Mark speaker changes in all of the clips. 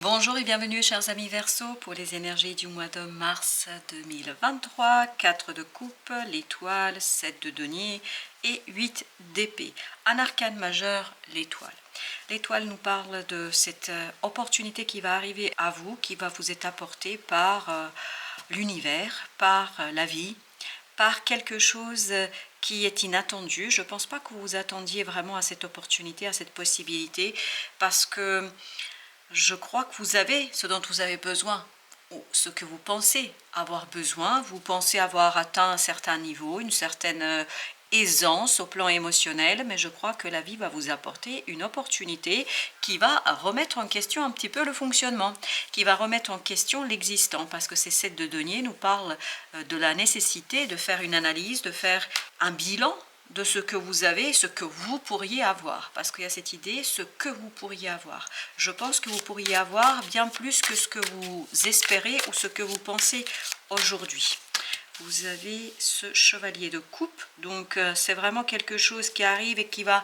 Speaker 1: Bonjour et bienvenue chers amis Verseau pour les énergies du mois de mars 2023. 4 de coupe, l'étoile, 7 de denier et 8 d'épée. Un arcane majeur, l'étoile. L'étoile nous parle de cette opportunité qui va arriver à vous, qui va vous être apportée par l'univers, par la vie, par quelque chose qui est inattendu. Je ne pense pas que vous vous attendiez vraiment à cette opportunité, à cette possibilité, parce que je crois que vous avez ce dont vous avez besoin, ou ce que vous pensez avoir besoin. Vous pensez avoir atteint un certain niveau, une certaine aisance au plan émotionnel, mais je crois que la vie va vous apporter une opportunité qui va remettre en question un petit peu le fonctionnement, qui va remettre en question l'existant, parce que ces 7 de denier nous parlent de la nécessité de faire une analyse, de faire un bilan de ce que vous avez, ce que vous pourriez avoir, parce qu'il y a cette idée, ce que vous pourriez avoir. Je pense que vous pourriez avoir bien plus que ce que vous espérez ou ce que vous pensez aujourd'hui. Vous avez ce chevalier de coupe, donc c'est vraiment quelque chose qui arrive et qui va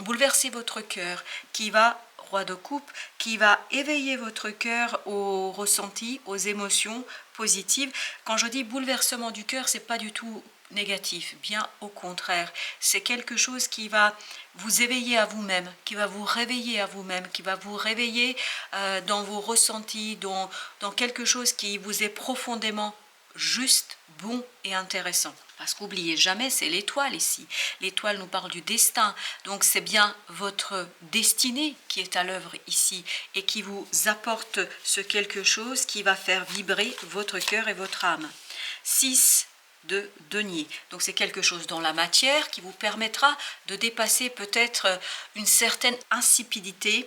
Speaker 1: bouleverser votre cœur, qui va, roi de coupe, qui va éveiller votre cœur aux ressentis, aux émotions positives. Quand je dis bouleversement du cœur, c'est pas du tout négatif, bien au contraire, c'est quelque chose qui va vous éveiller à vous-même, qui va vous réveiller à vous-même, qui va vous réveiller dans vos ressentis, dans quelque chose qui vous est profondément juste, bon et intéressant. Parce qu'oubliez jamais, c'est l'étoile ici. L'étoile nous parle du destin. Donc c'est bien votre destinée qui est à l'œuvre ici et qui vous apporte ce quelque chose qui va faire vibrer votre cœur et votre âme. 6 de denier. Donc c'est quelque chose dans la matière qui vous permettra de dépasser peut-être une certaine insipidité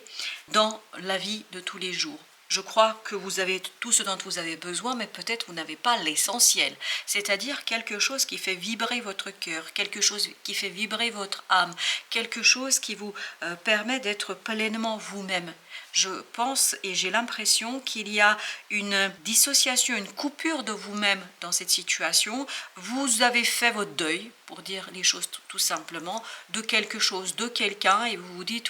Speaker 1: dans la vie de tous les jours. Je crois que vous avez tout ce dont vous avez besoin, mais peut-être vous n'avez pas l'essentiel, c'est-à-dire quelque chose qui fait vibrer votre cœur, quelque chose qui fait vibrer votre âme, quelque chose qui vous permet d'être pleinement vous-même. Je pense et j'ai l'impression qu'il y a une dissociation, une coupure de vous-même dans cette situation. Vous avez fait votre deuil, pour dire les choses tout simplement, de quelque chose, de quelqu'un, et vous vous dites,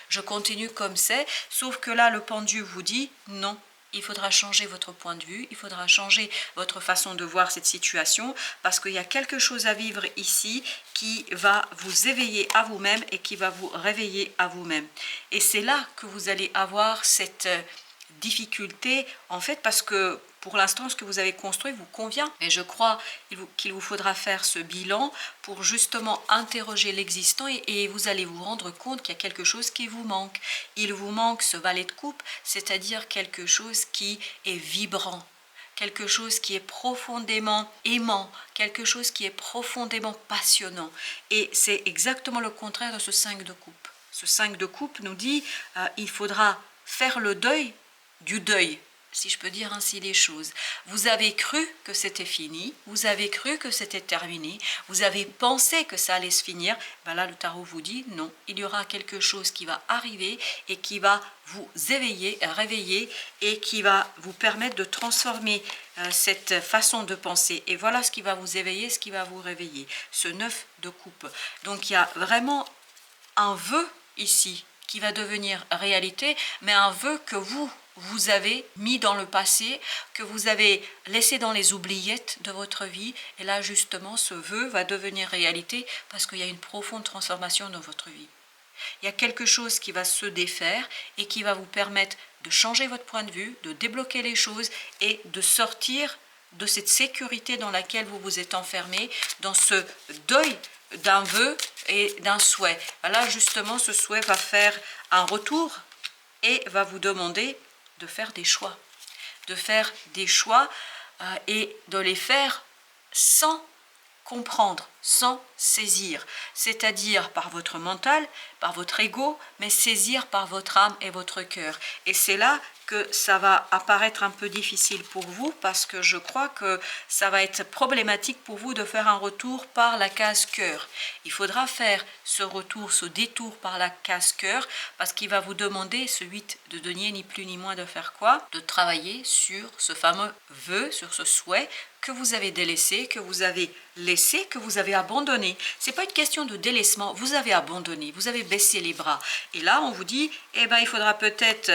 Speaker 1: je continue comme c'est, sauf que là, le pendu vous dit, non, il faudra changer votre point de vue, il faudra changer votre façon de voir cette situation, parce qu'il y a quelque chose à vivre ici qui va vous éveiller à vous-même et qui va vous réveiller à vous-même. Et c'est là que vous allez avoir cette difficulté, en fait, parce que pour l'instant, ce que vous avez construit vous convient. Et je crois qu'il vous faudra faire ce bilan pour justement interroger l'existant et vous allez vous rendre compte qu'il y a quelque chose qui vous manque. Il vous manque ce valet de coupe, c'est-à-dire quelque chose qui est vibrant, quelque chose qui est profondément aimant, quelque chose qui est profondément passionnant. Et c'est exactement le contraire de ce 5 de coupe. Ce 5 de coupe nous dit il faudra faire le deuil du deuil, si je peux dire ainsi les choses. Vous avez cru que c'était fini, vous avez cru que c'était terminé, vous avez pensé que ça allait se finir. Ben là, le tarot vous dit non, il y aura quelque chose qui va arriver et qui va vous éveiller, réveiller et qui va vous permettre de transformer cette façon de penser. Et voilà ce qui va vous éveiller, ce qui va vous réveiller. Ce 9 de coupe. Donc il y a vraiment un vœu ici qui va devenir réalité, mais un vœu que vous avez mis dans le passé, que vous avez laissé dans les oubliettes de votre vie. Et là, justement, ce vœu va devenir réalité parce qu'il y a une profonde transformation dans votre vie. Il y a quelque chose qui va se défaire et qui va vous permettre de changer votre point de vue, de débloquer les choses et de sortir de cette sécurité dans laquelle vous vous êtes enfermé, dans ce deuil d'un vœu et d'un souhait. Là, justement, ce souhait va faire un retour et va vous demander de faire des choix. De faire des choix et de les faire sans comprendre, sans saisir. C'est-à-dire par votre mental, par votre ego, mais saisir par votre âme et votre cœur. Et c'est là que ça va apparaître un peu difficile pour vous parce que je crois que ça va être problématique pour vous de faire un retour par la case cœur. Il faudra faire ce retour, ce détour par la case cœur parce qu'il va vous demander, ce 8 de denier, ni plus ni moins de faire quoi? De travailler sur ce fameux vœu, sur ce souhait que vous avez délaissé, que vous avez laissé, que vous avez abandonné. C'est pas une question de délaissement, vous avez abandonné, vous avez baissé les bras. Et là, on vous dit, il faudra peut-être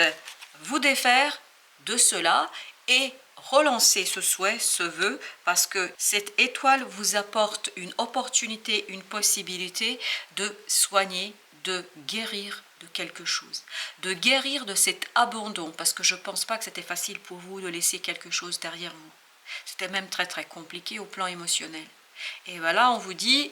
Speaker 1: vous défaire de cela et relancer ce souhait, ce vœu, parce que cette étoile vous apporte une opportunité, une possibilité de soigner, de guérir de quelque chose, de guérir de cet abandon, parce que je ne pense pas que c'était facile pour vous de laisser quelque chose derrière vous. C'était même très très compliqué au plan émotionnel. Et voilà, on vous dit,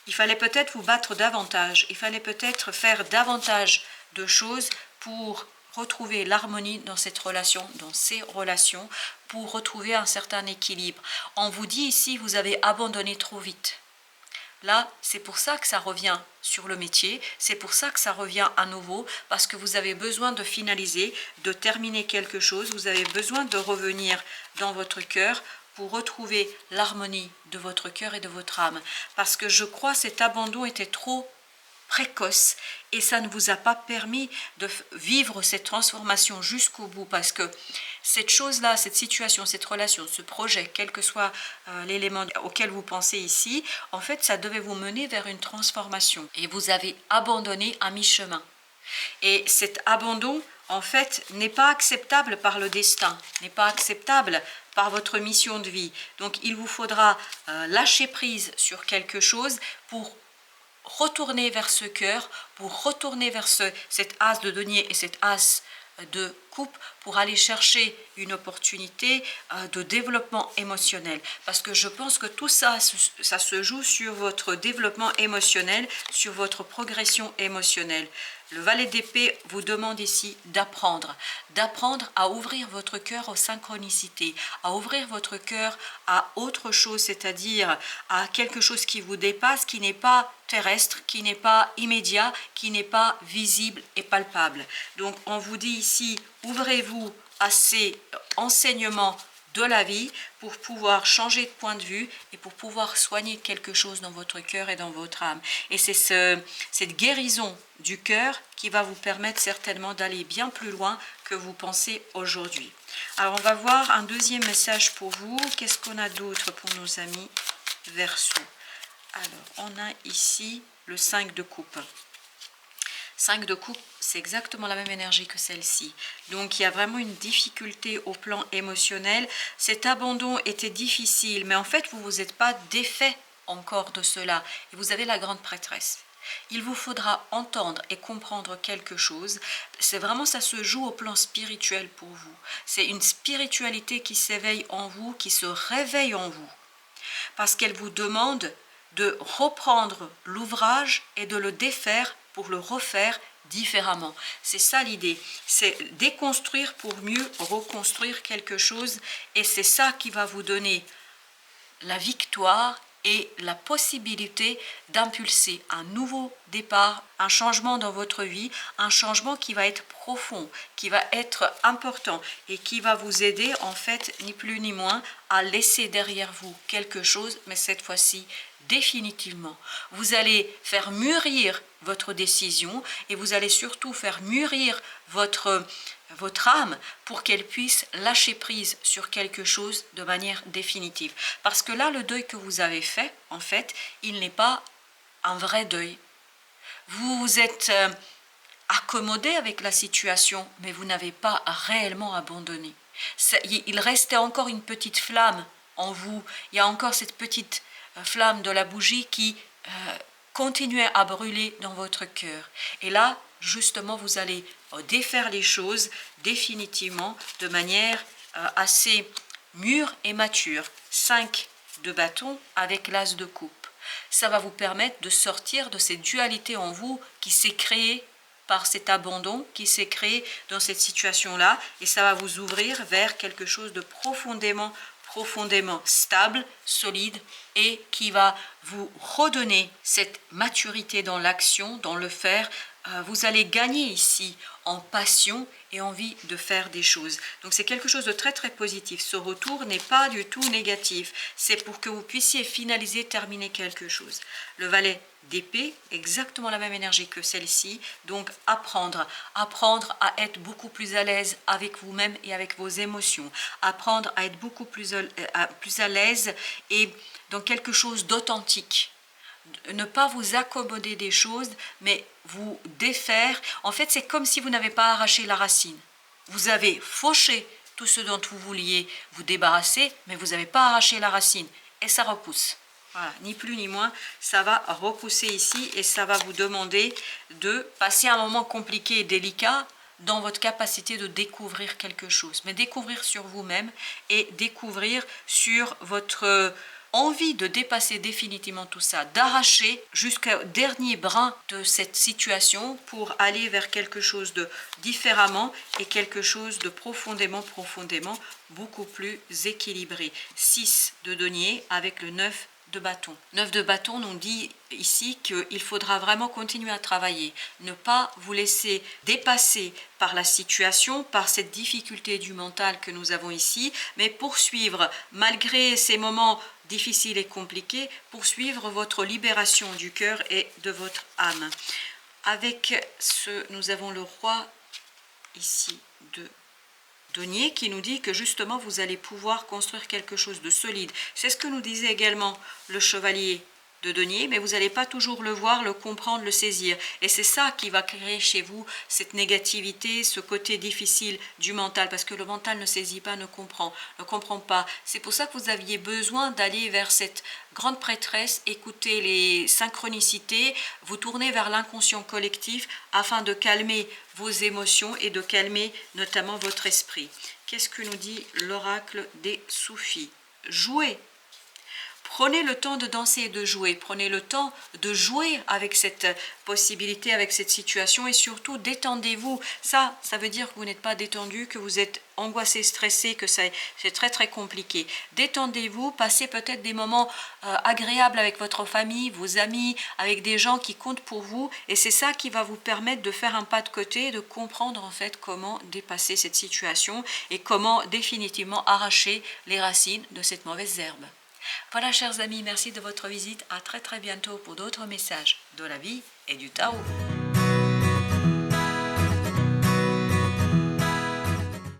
Speaker 1: il fallait peut-être vous battre davantage, il fallait peut-être faire davantage de choses pour retrouver l'harmonie dans cette relation, dans ces relations, pour retrouver un certain équilibre. On vous dit ici, vous avez abandonné trop vite. Là, c'est pour ça que ça revient sur le métier, c'est pour ça que ça revient à nouveau, parce que vous avez besoin de finaliser, de terminer quelque chose, vous avez besoin de revenir dans votre cœur pour retrouver l'harmonie de votre cœur et de votre âme. Parce que je crois que cet abandon était trop précoce et ça ne vous a pas permis de vivre cette transformation jusqu'au bout, parce que cette chose-là, cette situation, cette relation, ce projet, quel que soit l'élément auquel vous pensez ici, en fait, ça devait vous mener vers une transformation et vous avez abandonné à mi-chemin. Et cet abandon, en fait, n'est pas acceptable par le destin, n'est pas acceptable par votre mission de vie. Donc, il vous faudra lâcher prise sur quelque chose pour retourner vers ce cœur, pour retourner vers cet as de denier et cet as de coupe, pour aller chercher une opportunité de développement émotionnel. Parce que je pense que tout ça, ça se joue sur votre développement émotionnel, sur votre progression émotionnelle. Le valet d'épée vous demande ici d'apprendre à ouvrir votre cœur aux synchronicités, à ouvrir votre cœur à autre chose, c'est-à-dire à quelque chose qui vous dépasse, qui n'est pas terrestre, qui n'est pas immédiat, qui n'est pas visible et palpable. Donc on vous dit ici, ouvrez-vous à ces enseignements de la vie pour pouvoir changer de point de vue et pour pouvoir soigner quelque chose dans votre cœur et dans votre âme. Et c'est cette guérison du cœur qui va vous permettre certainement d'aller bien plus loin que vous pensez aujourd'hui. Alors on va voir un deuxième message pour vous. Qu'est-ce qu'on a d'autre pour nos amis Verseau? Alors on a ici le 5 de coupe. 5 de coupe, c'est exactement la même énergie que celle-ci. Donc il y a vraiment une difficulté au plan émotionnel. Cet abandon était difficile, mais en fait vous ne vous êtes pas défait encore de cela. Et vous avez la grande prêtresse. Il vous faudra entendre et comprendre quelque chose. C'est vraiment, ça se joue au plan spirituel pour vous. C'est une spiritualité qui s'éveille en vous, qui se réveille en vous. Parce qu'elle vous demande de reprendre l'ouvrage et de le défaire pour le refaire différemment. C'est ça l'idée, c'est déconstruire pour mieux reconstruire quelque chose, et c'est ça qui va vous donner la victoire et la possibilité d'impulser un nouveau départ, un changement dans votre vie, un changement qui va être profond, qui va être important et qui va vous aider en fait ni plus ni moins à laisser derrière vous quelque chose, mais cette fois-ci définitivement. Vous allez faire mûrir votre décision et vous allez surtout faire mûrir votre âme pour qu'elle puisse lâcher prise sur quelque chose de manière définitive. Parce que là, le deuil que vous avez fait, en fait, il n'est pas un vrai deuil. Vous vous êtes accommodé avec la situation, mais vous n'avez pas réellement abandonné. Il restait encore une petite flamme en vous. Il y a encore cette petite flamme de la bougie qui continuait à brûler dans votre cœur. Et là, justement, vous allez défaire les choses définitivement de manière assez mûre et mature. 5 de bâton avec l'as de coupe. Ça va vous permettre de sortir de cette dualité en vous qui s'est créée par cet abandon, qui s'est créé dans cette situation-là, et ça va vous ouvrir vers quelque chose de profondément stable, solide, et qui va vous redonner cette maturité dans l'action, dans le faire. Vous allez gagner ici en passion et envie de faire des choses. Donc c'est quelque chose de très très positif. Ce retour n'est pas du tout négatif. C'est pour que vous puissiez finaliser, terminer quelque chose. Le valet d'épée, exactement la même énergie que celle-ci. Donc apprendre à être beaucoup plus à l'aise avec vous-même et avec vos émotions. Apprendre à être beaucoup plus à l'aise et dans quelque chose d'authentique. Ne pas vous accommoder des choses, mais vous défaire. En fait, c'est comme si vous n'avez pas arraché la racine. Vous avez fauché tout ce dont vous vouliez vous débarrasser, mais vous n'avez pas arraché la racine. Et ça repousse. Voilà, ni plus ni moins, ça va repousser ici et ça va vous demander de passer un moment compliqué et délicat dans votre capacité de découvrir quelque chose. Mais découvrir sur vous-même et découvrir sur votre envie de dépasser définitivement tout ça, d'arracher jusqu'au dernier brin de cette situation pour aller vers quelque chose de différemment et quelque chose de profondément beaucoup plus équilibré. 6 de denier avec le 9 de bâton. 9 de bâton nous dit ici qu'il faudra vraiment continuer à travailler, ne pas vous laisser dépasser par la situation, par cette difficulté du mental que nous avons ici, mais poursuivre, malgré ces moments difficiles et compliqués, poursuivre votre libération du cœur et de votre âme. Avec ce, nous avons le roi ici de denier qui nous dit que justement vous allez pouvoir construire quelque chose de solide. C'est ce que nous disait également le chevalier de denier, mais vous n'allez pas toujours le voir, le comprendre, le saisir. Et c'est ça qui va créer chez vous cette négativité, ce côté difficile du mental, parce que le mental ne saisit pas, ne comprend pas. C'est pour ça que vous aviez besoin d'aller vers cette grande prêtresse, écouter les synchronicités, vous tourner vers l'inconscient collectif afin de calmer vos émotions et de calmer notamment votre esprit. Qu'est-ce que nous dit l'oracle des soufis? Jouez. Prenez le temps de danser et de jouer. Prenez le temps de jouer avec cette possibilité, avec cette situation et surtout détendez-vous. Ça veut dire que vous n'êtes pas détendu, que vous êtes angoissé, stressé, que c'est très très compliqué. Détendez-vous, passez peut-être des moments agréables avec votre famille, vos amis, avec des gens qui comptent pour vous et c'est ça qui va vous permettre de faire un pas de côté et de comprendre en fait comment dépasser cette situation et comment définitivement arracher les racines de cette mauvaise herbe. Voilà chers amis, merci de votre visite, à très très bientôt pour d'autres messages de la vie et du Tao.